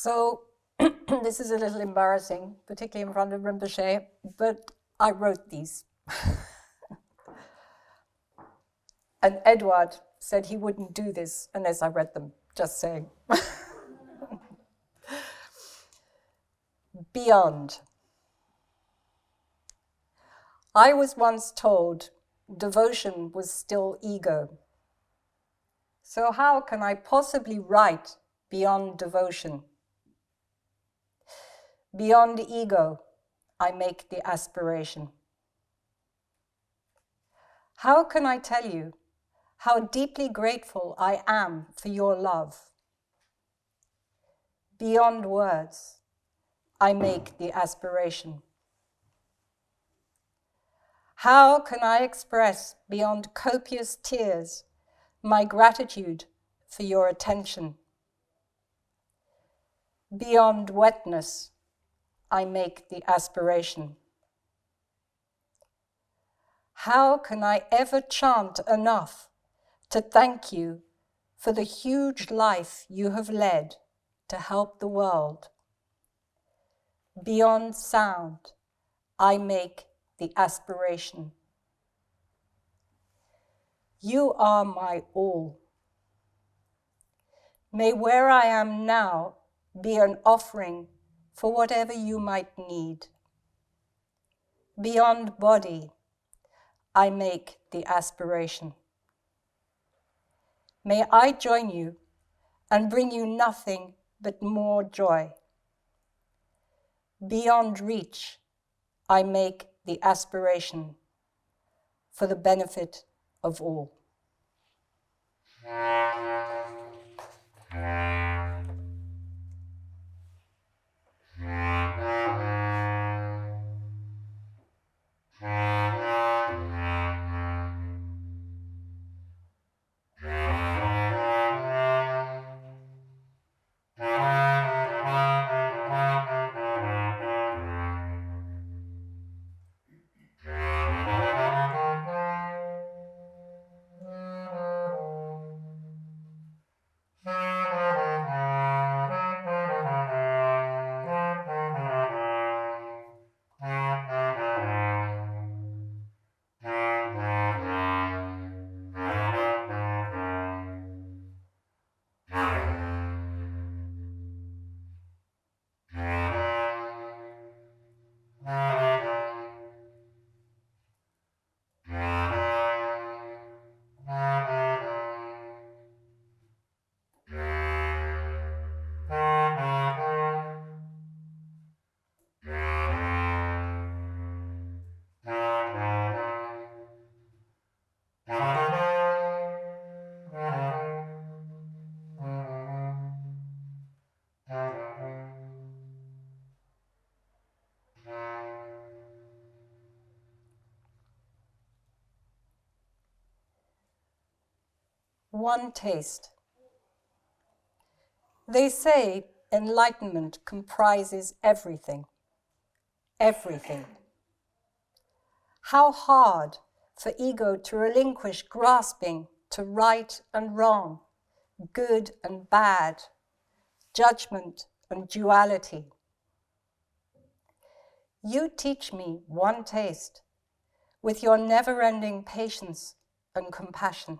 So this is a little embarrassing, particularly in front of Rinpoche, but I wrote these. And Eduard said he wouldn't do this unless I read them, just saying. Beyond. I was once told devotion was still ego. So how can I possibly write beyond devotion? Beyond ego, I make the aspiration. How can I tell you how deeply grateful I am for your love? Beyond words, I make the aspiration. How can I express beyond copious tears my gratitude for your attention? Beyond wetness, I make the aspiration. How can I ever chant enough to thank you for the huge life you have led to help the world? Beyond sound, I make the aspiration. You are my all. May where I am now be an offering for whatever you might need. Beyond body, I make the aspiration. May I join you and bring you nothing but more joy. Beyond reach, I make the aspiration for the benefit of all. One taste. They say enlightenment comprises everything. Everything. How hard for ego to relinquish grasping to right and wrong, good and bad, judgment and duality. You teach me one taste with your never-ending patience and compassion.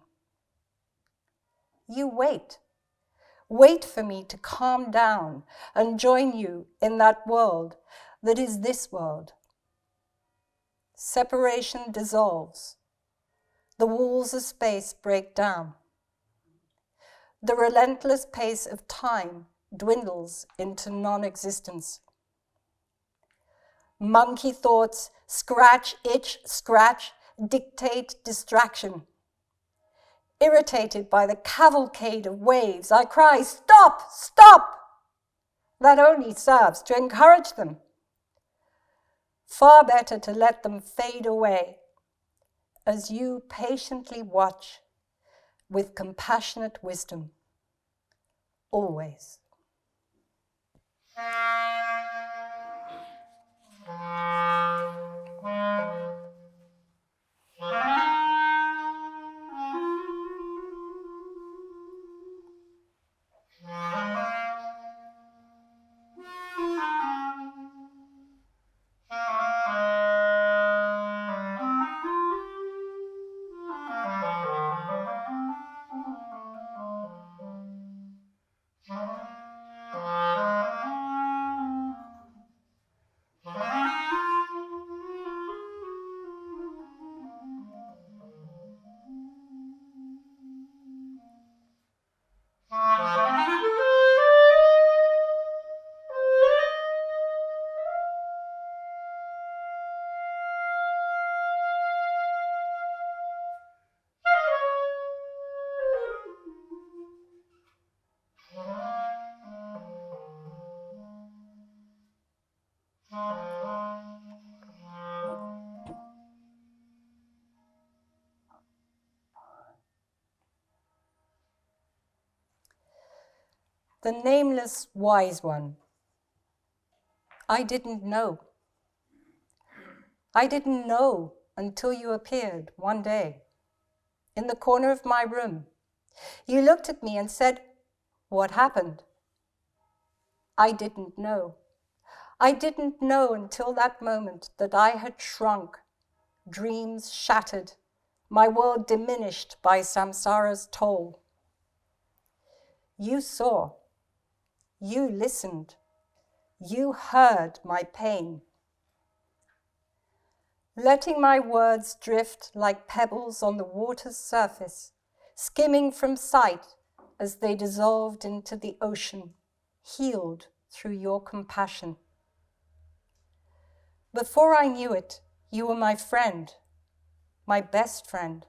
You wait. Wait for me to calm down and join you in that world that is this world. Separation dissolves. The walls of space break down. The relentless pace of time dwindles into non-existence. Monkey thoughts scratch, itch, scratch, dictate distraction. Irritated by the cavalcade of waves, I cry, "Stop! Stop!" That only serves to encourage them. Far better to let them fade away as you patiently watch with compassionate wisdom, always. The nameless wise one. I didn't know. I didn't know until you appeared one day in the corner of my room. You looked at me and said, "What happened?" I didn't know. I didn't know until that moment that I had shrunk, dreams shattered, my world diminished by samsara's toll. You saw. You listened. You heard my pain. Letting my words drift like pebbles on the water's surface, skimming from sight as they dissolved into the ocean, healed through your compassion. Before I knew it, you were my friend, my best friend.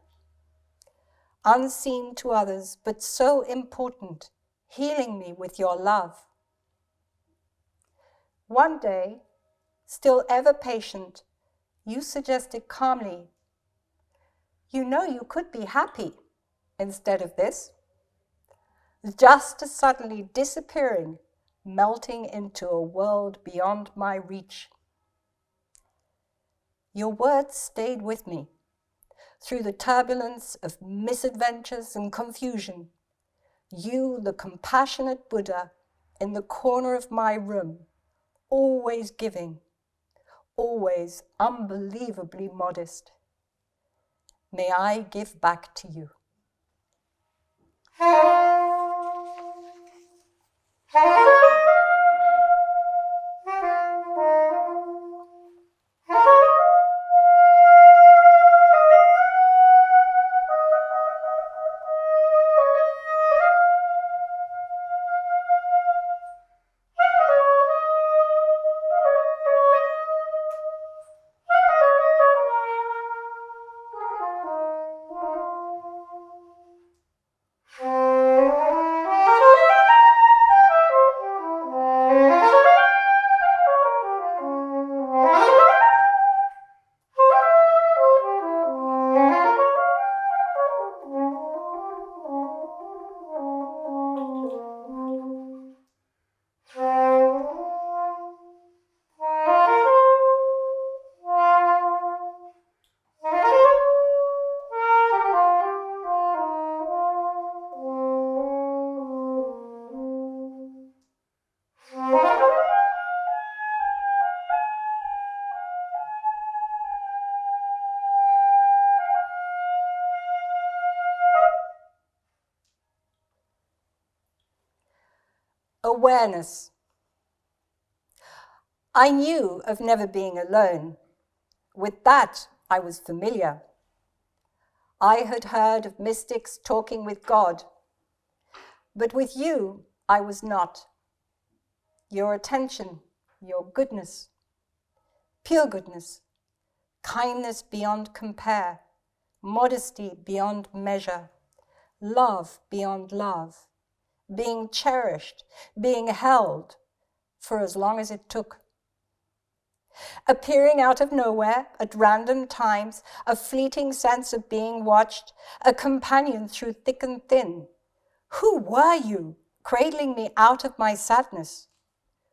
Unseen to others, but so important, healing me with your love. One day, still ever patient, you suggested calmly, "You know you could be happy instead of this." Just as suddenly disappearing, melting into a world beyond my reach. Your words stayed with me through the turbulence of misadventures and confusion. You, the compassionate Buddha, in the corner of my room, always giving, always unbelievably modest. May I give back to you. Awareness. I knew of never being alone. With that, I was familiar. I had heard of mystics talking with God, but with you, I was not. Your attention, your goodness, pure goodness, kindness beyond compare, modesty beyond measure, love beyond love, being cherished, being held for as long as it took. Appearing out of nowhere at random times, a fleeting sense of being watched, a companion through thick and thin. Who were you, cradling me out of my sadness?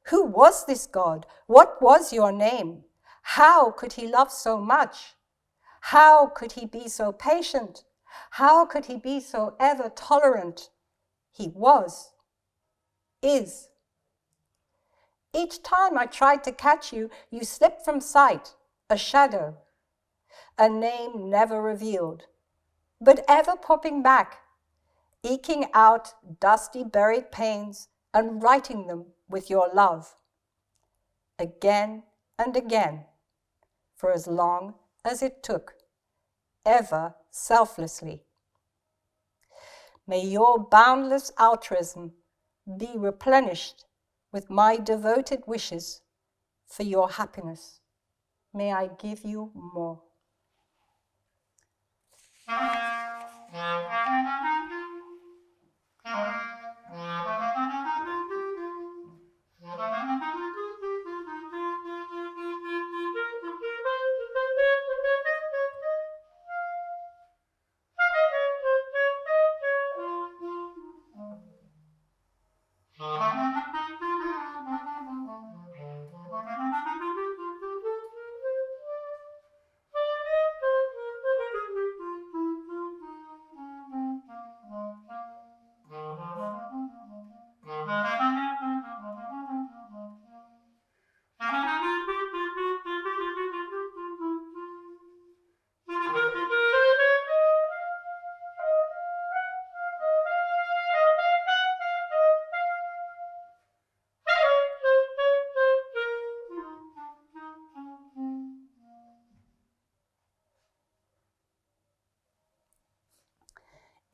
Who was this God? What was your name? How could he love so much? How could he be so patient? How could he be so ever tolerant? He was, is. Each time I tried to catch you, you slipped from sight, a shadow, a name never revealed, but ever popping back, eking out dusty buried pains and writing them with your love, again and again, for as long as it took, ever selflessly. May your boundless altruism be replenished with my devoted wishes for your happiness. May I give you more.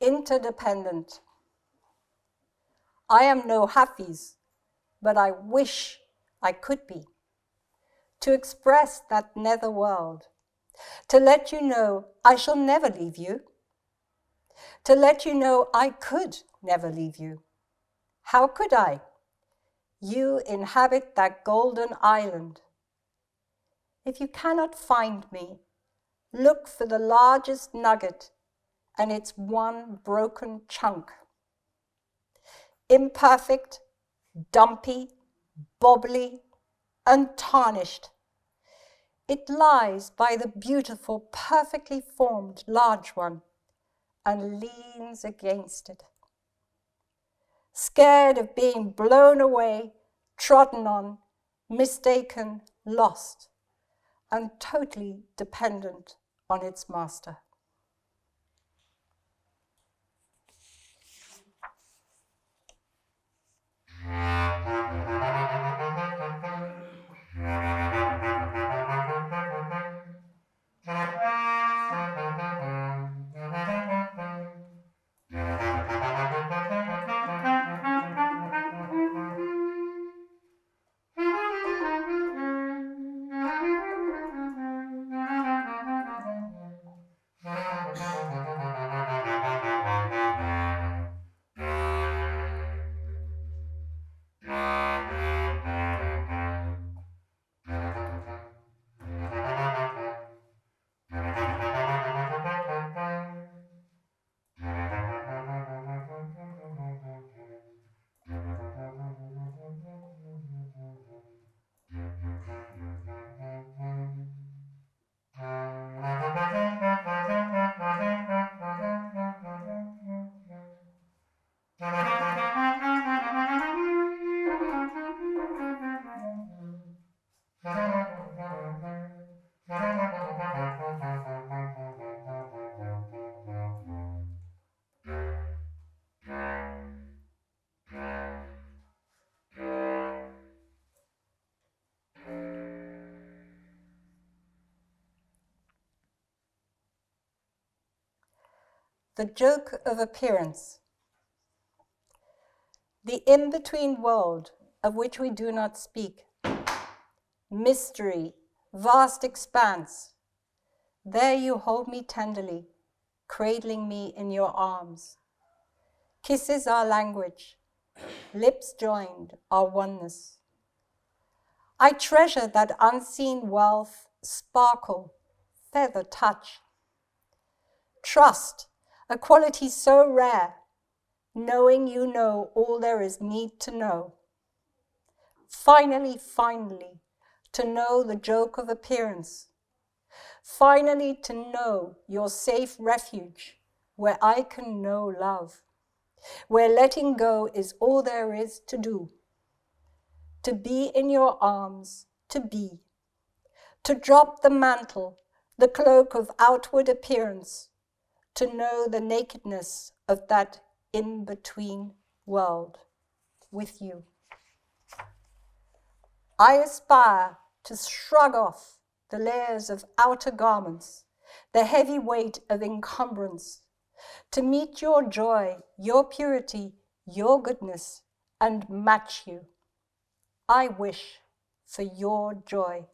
Interdependent. I am no Hafiz, but I wish I could be, to express that nether world, to let you know I shall never leave you, to let you know I could never leave you. How could I? You inhabit that golden island. If you cannot find me, look for the largest nugget and its one broken chunk. Imperfect, dumpy, bobbly, untarnished, it lies by the beautiful, perfectly formed large one and leans against it. Scared of being blown away, trodden on, mistaken, lost, and totally dependent on its master. The joke of appearance. The in-between world of which we do not speak. Mystery, vast expanse. There you hold me tenderly, cradling me in your arms. Kisses our language, lips joined our oneness. I treasure that unseen wealth, sparkle, feather touch. Trust, a quality so rare, knowing you know all there is need to know. Finally, to know the joke of appearance. Finally, to know your safe refuge, where I can know love, where letting go is all there is to do. To be in your arms, to be. To drop the mantle, the cloak of outward appearance, to know the nakedness of that in-between world. with you. I aspire to shrug off the layers of outer garments, the heavy weight of encumbrance, to meet your joy, your purity, your goodness, and match you. I wish for your joy.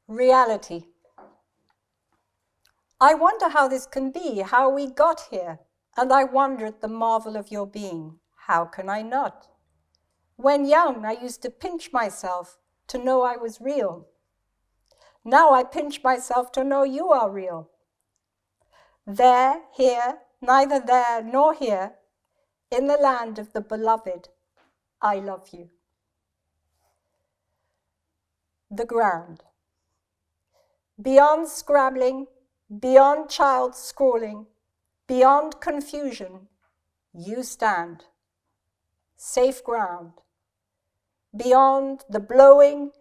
Reality. I wonder how this can be, how we got here, and I wonder at the marvel of your being. How can I not? When young, I used to pinch myself to know I was real. Now I pinch myself to know you are real. There, here, neither there nor here, in the land of the beloved, I love you. The ground. Beyond scrabbling, beyond child scrawling, beyond confusion, you stand. Safe ground. Beyond the blowing,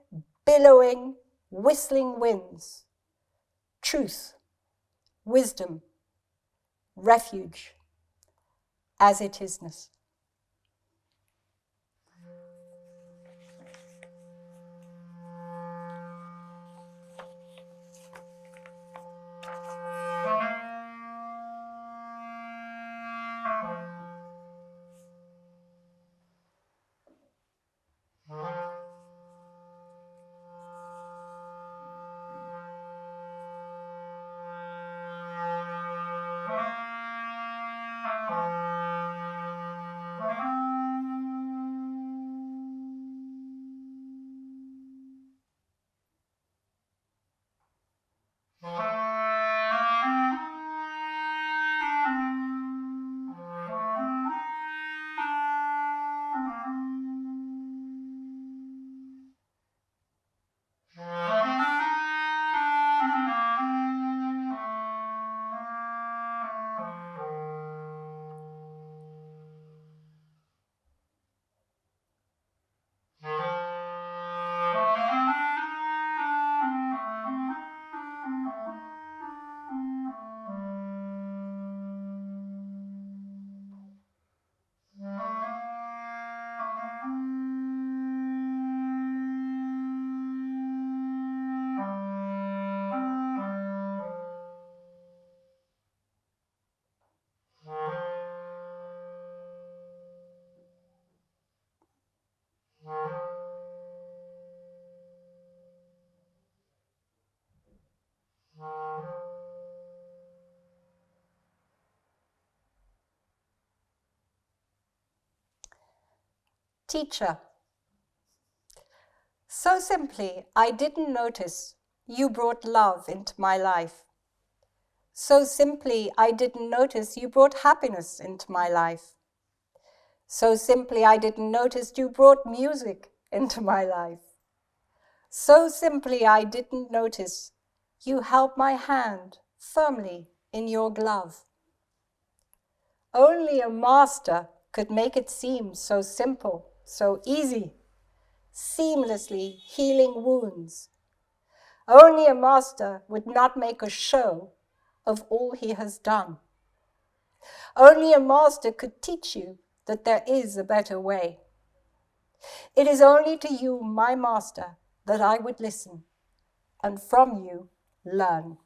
billowing, whistling winds. Truth, wisdom, refuge, as it isness. Teacher. So simply, I didn't notice you brought love into my life. So simply, I didn't notice you brought happiness into my life. So simply, I didn't notice you brought music into my life. So simply, I didn't notice you held my hand firmly in your glove. Only a master could make it seem so simple, so easy, seamlessly healing wounds. Only a master would not make a show of all he has done. Only a master could teach you that there is a better way. It is only to you, my master, that I would listen, and from you learn.